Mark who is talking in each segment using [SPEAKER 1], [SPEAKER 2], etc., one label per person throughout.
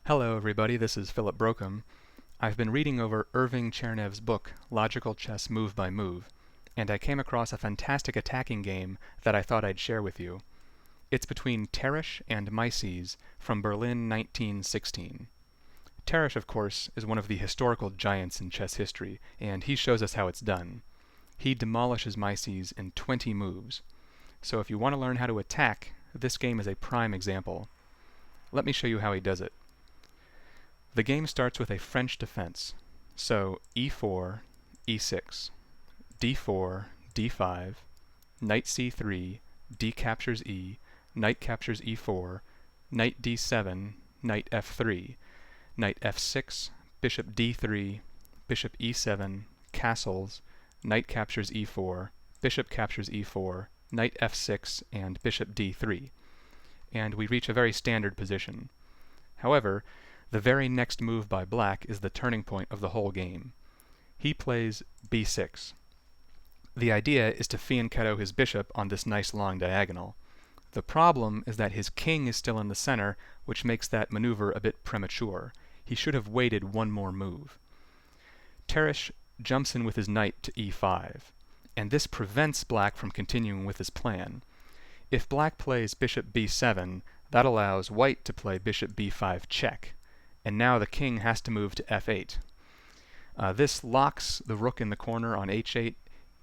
[SPEAKER 1] Hello everybody, this is Philip Brocoum. I've been reading over Irving Chernev's book, Logical Chess Move by Move, and I came across a fantastic attacking game that I thought I'd share with you. It's between Tarrasch and Mieses from Berlin 1916. Tarrasch, of course, is one of the historical giants in chess history, and he shows us how it's done. He demolishes Mieses in 20 moves. So if you want to learn how to attack, this game is a prime example. Let me show you how he does it. The game starts with a French defense, so e4, e6, d4, d5, knight c3, d captures e, knight captures e4, knight d7, knight f3, knight f6, bishop d3, bishop e7, castles, knight captures e4, bishop captures e4, knight f6, and bishop d3. And we reach a very standard position. However, the very next move by black is the turning point of the whole game. He plays b6. The idea is to fianchetto his bishop on this nice long diagonal. The problem is that his king is still in the center, which makes that maneuver a bit premature. He should have waited one more move. Tarrasch jumps in with his knight to e5, and this prevents black from continuing with his plan. If black plays bishop b7, that allows white to play bishop b5 check, and now the king has to move to f8. This locks the rook in the corner on h8.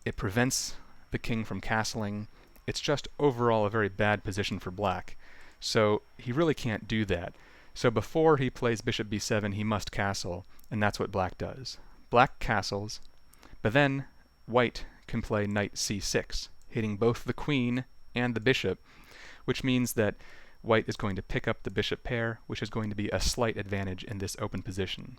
[SPEAKER 1] It prevents the king from castling. It's just overall a very bad position for black. So he really can't do that. So before he plays bishop b7, he must castle, and that's what black does. Black castles, but then white can play knight c6, hitting both the queen and the bishop, which means that white is going to pick up the bishop pair, which is going to be a slight advantage in this open position.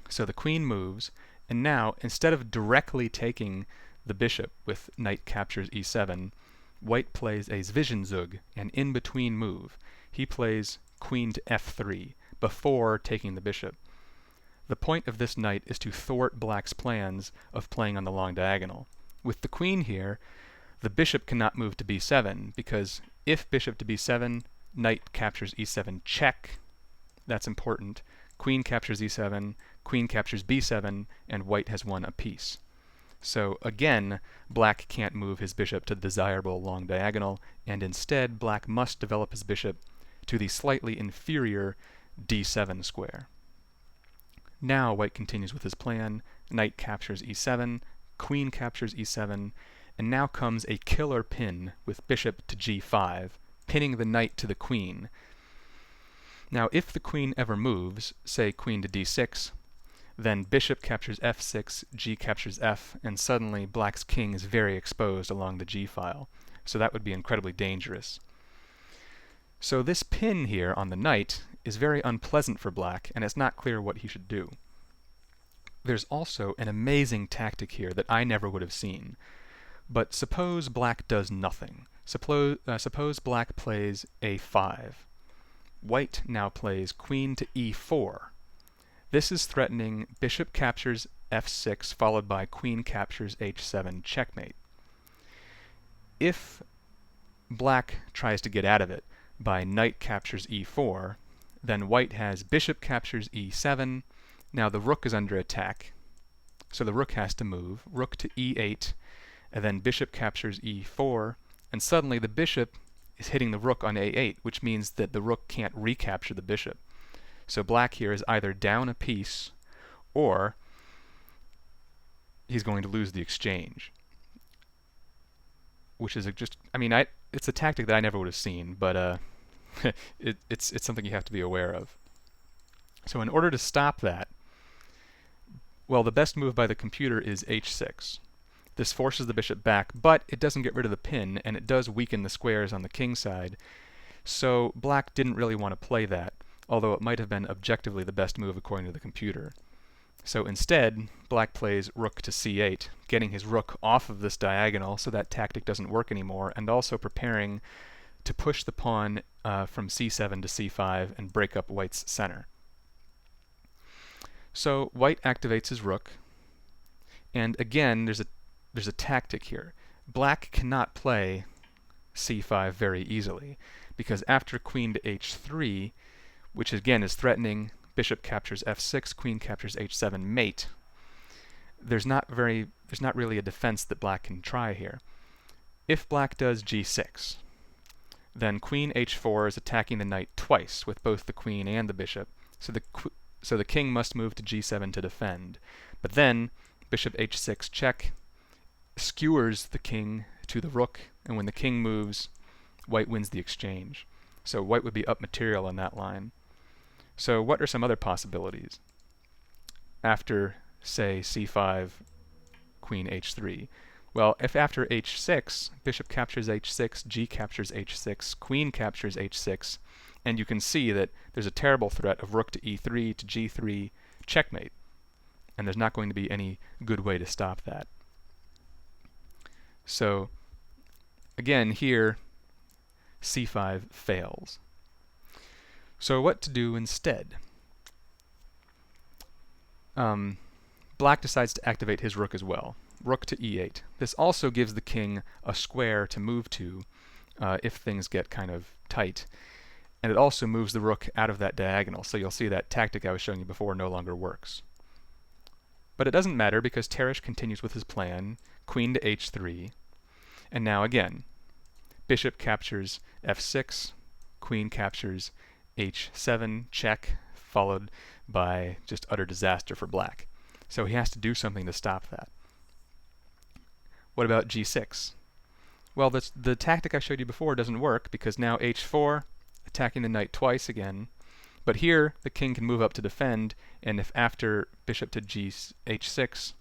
[SPEAKER 1] So the queen moves, and now, instead of directly taking the bishop with knight captures e7, white plays a Zwischenzug, an in-between move. He plays queen to f3 before taking the bishop. The point of this knight is to thwart black's plans of playing on the long diagonal. With the queen here, the bishop cannot move to b7, because if bishop to b7, knight captures e7 check, that's important, queen captures e7, queen captures b7, and white has won a piece. So again, black can't move his bishop to the desirable long diagonal, and instead black must develop his bishop to the slightly inferior d7 square. Now white continues with his plan, knight captures e7, queen captures e7, and now comes a killer pin with bishop to g5, pinning the knight to the queen. Now if the queen ever moves, say queen to d6, then bishop captures f6, g captures f, and suddenly black's king is very exposed along the g-file. So that would be incredibly dangerous. So this pin here on the knight is very unpleasant for black, and it's not clear what he should do. There's also an amazing tactic here that I never would have seen. But suppose black does nothing. Suppose black plays a5. White now plays queen to e4. This is threatening bishop captures f6 followed by queen captures h7 checkmate. If black tries to get out of it by knight captures e4, then white has bishop captures e7. Now the rook is under attack, so the rook has to move. Rook to e8, and then bishop captures e4, and suddenly the bishop is hitting the rook on a8, which means that the rook can't recapture the bishop. So black here is either down a piece, or he's going to lose the exchange. Which is it's a tactic that I never would have seen, but it's something you have to be aware of. So in order to stop that, well, the best move by the computer is h6. This forces the bishop back, but it doesn't get rid of the pin, and it does weaken the squares on the king side. So black didn't really want to play that, although it might have been objectively the best move according to the computer. So instead, black plays rook to c8, getting his rook off of this diagonal so that tactic doesn't work anymore, and also preparing to push the pawn from c7 to c5 and break up white's center. So white activates his rook, and again there's a tactic here. Black cannot play c5 very easily, because after queen to h3, which again is threatening. Bishop captures f6, queen captures h7 mate. There's not really a defense that black can try here. If black does g6, then queen h4 is attacking the knight twice with both the queen and the bishop, so the king must move to g7 to defend. But then bishop h6 check skewers the king to the rook, and when the king moves, white wins the exchange. So white would be up material on that line. So what are some other possibilities after, say, c5, queen h3? Well, if after h6, bishop captures h6, g captures h6, queen captures h6, and you can see that there's a terrible threat of rook to e3 to g3, checkmate. And there's not going to be any good way to stop that. So again, here, c5 fails. So what to do instead? Black decides to activate his rook as well. Rook to e8. This also gives the king a square to move to if things get kind of tight. And it also moves the rook out of that diagonal, so you'll see that tactic I was showing you before no longer works. But it doesn't matter because Tarrasch continues with his plan, queen to h3. And now again, bishop captures f6, queen captures h7, check, followed by just utter disaster for black. So he has to do something to stop that. What about g6? Well, the tactic I showed you before doesn't work because now h4, attacking the knight twice again. But here, the king can move up to defend, and if after bishop to h6,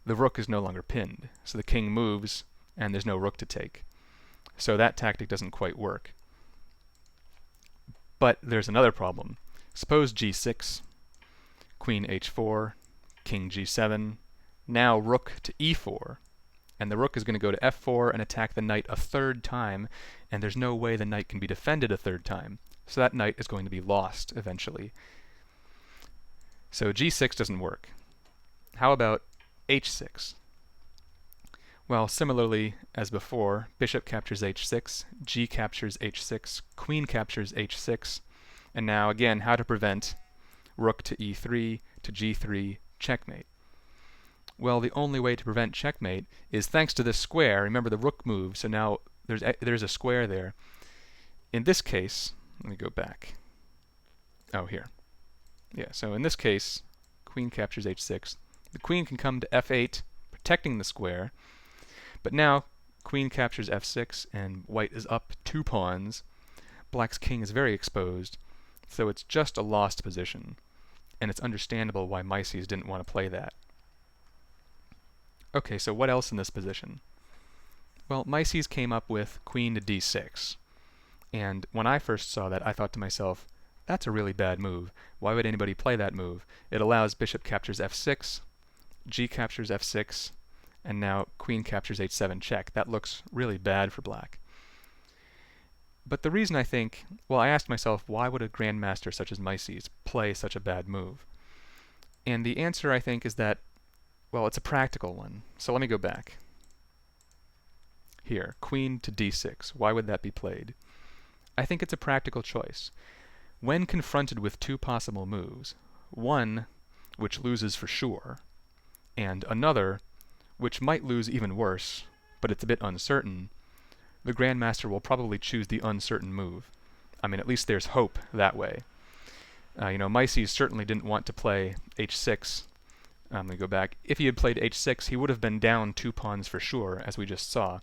[SPEAKER 1] the rook is no longer pinned. So the king moves, and there's no rook to take. So that tactic doesn't quite work. But there's another problem. Suppose g6, queen h4, king g7, now rook to e4, and the rook is going to go to f4 and attack the knight a third time, and there's no way the knight can be defended a third time. So that knight is going to be lost eventually. So g6 doesn't work. How about h6? Well, similarly as before, bishop captures h6, g captures h6, queen captures h6, and now again, how to prevent rook to e3 to g3, checkmate. Well, the only way to prevent checkmate is thanks to this square. Remember the rook moved, so now there's a square there. In this case, let me go back. Oh, here. Yeah, so in this case, queen captures h6. The queen can come to f8, protecting the square. But now, queen captures f6, and white is up 2 pawns. Black's king is very exposed, so it's just a lost position. And it's understandable why Mieses didn't want to play that. Okay, so what else in this position? Well, Mieses came up with queen to d6. And when I first saw that, I thought to myself, that's a really bad move. Why would anybody play that move? It allows bishop captures f6, g captures f6, and now queen captures h7 check. That looks really bad for black. But the reason I think, well, I asked myself, why would a grandmaster such as Mieses play such a bad move? And the answer, I think, is that, well, it's a practical one. So let me go back. Here, queen to d6. Why would that be played? I think it's a practical choice. When confronted with 2 possible moves, one which loses for sure, and another which might lose even worse, but it's a bit uncertain, the grandmaster will probably choose the uncertain move. I mean, at least there's hope that way. Mieses certainly didn't want to play h6. Let me go back. If he had played h6, he would have been down 2 pawns for sure, as we just saw.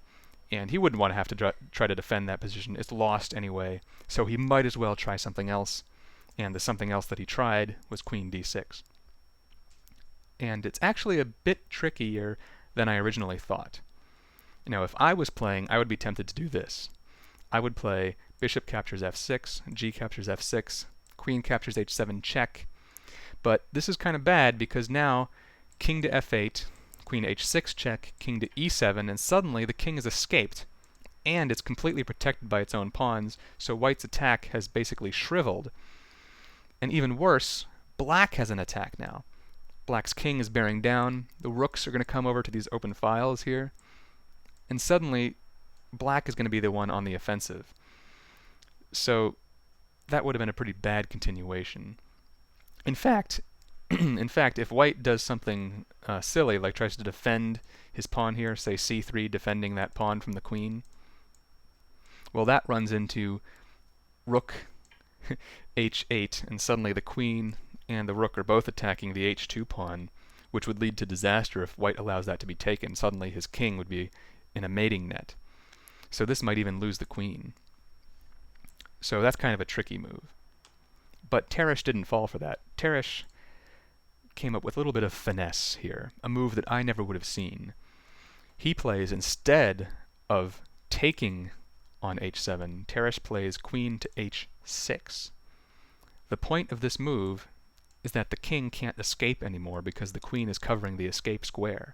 [SPEAKER 1] And he wouldn't want to have to try to defend that position. It's lost anyway, so he might as well try something else. And the something else that he tried was queen d6. And it's actually a bit trickier than I originally thought. If I was playing, I would be tempted to do this. I would play bishop captures f6, g captures f6, queen captures h7 check. But this is kind of bad because now king to f8, queen h6 check, king to e7, and suddenly the king has escaped. And it's completely protected by its own pawns, so white's attack has basically shriveled. And even worse, black has an attack now. Black's king is bearing down, the rooks are going to come over to these open files here, and suddenly black is going to be the one on the offensive. So that would have been a pretty bad continuation. In fact, if white does something silly, like tries to defend his pawn here, say c3, defending that pawn from the queen, well, that runs into rook h8, and suddenly the queen and the rook are both attacking the h2 pawn, which would lead to disaster if white allows that to be taken. Suddenly his king would be in a mating net. So this might even lose the queen. So that's kind of a tricky move. But Tarrasch didn't fall for that. Tarrasch came up with a little bit of finesse here, a move that I never would have seen. He plays, instead of taking on h7, Tarrasch plays queen to h6. The point of this move is that the king can't escape anymore because the queen is covering the escape square.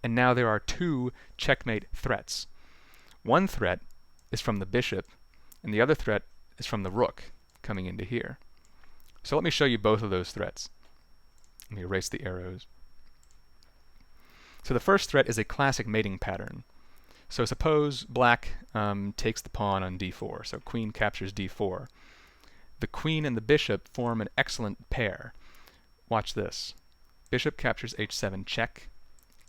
[SPEAKER 1] And now there are two checkmate threats. One threat is from the bishop, and the other threat is from the rook coming into here. So let me show you both of those threats. Let me erase the arrows. So the first threat is a classic mating pattern. So suppose black takes the pawn on d4, so queen captures d4. The queen and the bishop form an excellent pair. Watch this. Bishop captures h7 check,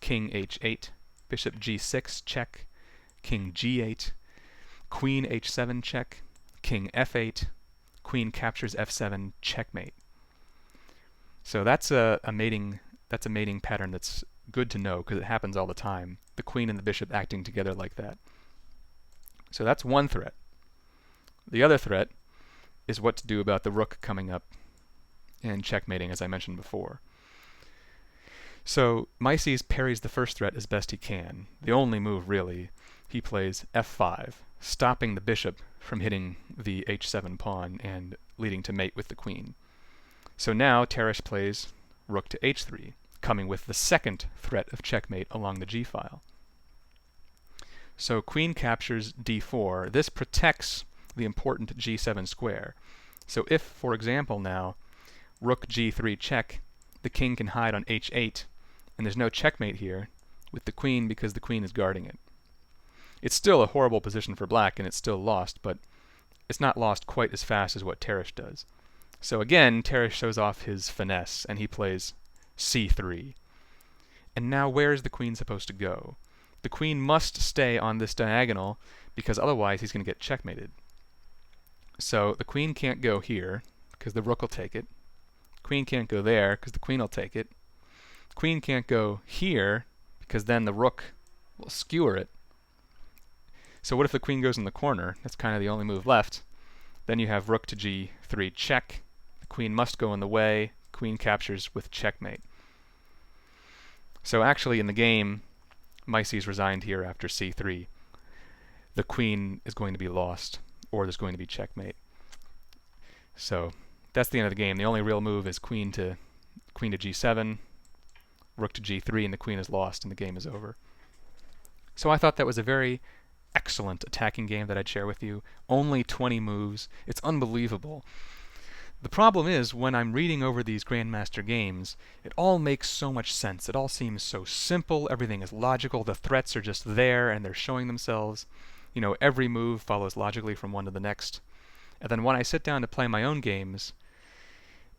[SPEAKER 1] king h8, bishop g6 check, king g8, queen h7 check, king f8, queen captures f7 checkmate. So that's a mating pattern that's good to know because it happens all the time. The queen and the bishop acting together like that. So that's one threat. The other threat is what to do about the rook coming up and checkmating, as I mentioned before. So Mieses parries the first threat as best he can. The only move, really. He plays f5, stopping the bishop from hitting the h7 pawn and leading to mate with the queen. So now Tarrasch plays rook to h3, coming with the second threat of checkmate along the g-file. So queen captures d4. This protects the important g7 square. So if, for example now, rook g3 check, the king can hide on h8, and there's no checkmate here with the queen because the queen is guarding it. It's still a horrible position for black, and it's still lost, but it's not lost quite as fast as what Tarrasch does. So again, Tarrasch shows off his finesse, and he plays c3. And now where is the queen supposed to go? The queen must stay on this diagonal, because otherwise he's going to get checkmated. So the queen can't go here, because the rook will take it. Queen can't go there, because the queen will take it. Queen can't go here, because then the rook will skewer it. So what if the queen goes in the corner? That's kind of the only move left. Then you have rook to g3 check. The queen must go in the way. Queen captures with checkmate. So actually in the game, Mieses resigned here after c3. The queen is going to be lost, or there's going to be checkmate. So that's the end of the game. The only real move is queen to g7, rook to g3, and the queen is lost, and the game is over. So I thought that was a very excellent attacking game that I'd share with you. Only 20 moves. It's unbelievable. The problem is, when I'm reading over these Grandmaster games, it all makes so much sense. It all seems so simple. Everything is logical. The threats are just there, and they're showing themselves. You know, every move follows logically from one to the next. And then when I sit down to play my own games,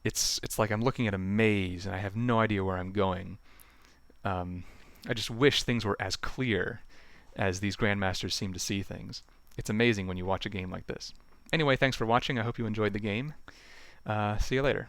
[SPEAKER 1] it's like I'm looking at a maze, and I have no idea where I'm going. I just wish things were as clear as these Grandmasters seem to see things. It's amazing when you watch a game like this. Anyway, thanks for watching. I hope you enjoyed the game. See you later.